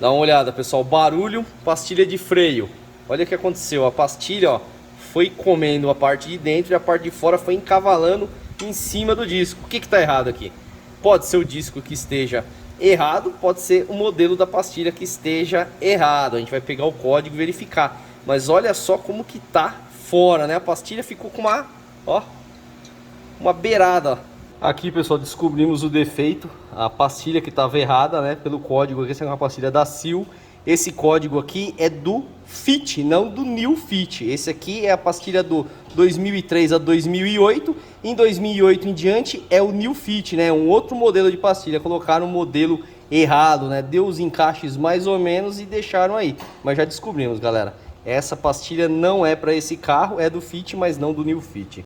Dá uma olhada, pessoal. Barulho, pastilha de freio. Olha o que aconteceu. A pastilha, ó, foi comendo a parte de dentro e a parte de fora foi encavalando em cima do disco. O que que tá errado aqui? Pode ser o disco que esteja errado, pode ser o modelo da pastilha que esteja errado. A gente vai pegar o código e verificar. Mas olha só como que tá fora, né? A pastilha ficou com uma, ó, uma beirada. Aqui, pessoal, descobrimos o defeito. A pastilha que estava errada, né? Pelo código aqui, essa é uma pastilha da Sil. Esse código aqui é do Fit, não do New Fit. Esse aqui é a pastilha do 2003 a 2008. Em 2008 em diante é o New Fit, né? Um outro modelo de pastilha. Colocaram um modelo errado, né? Deu os encaixes mais ou menos e deixaram aí. Mas já descobrimos, galera. Essa pastilha não é para esse carro, é do Fit, mas não do New Fit.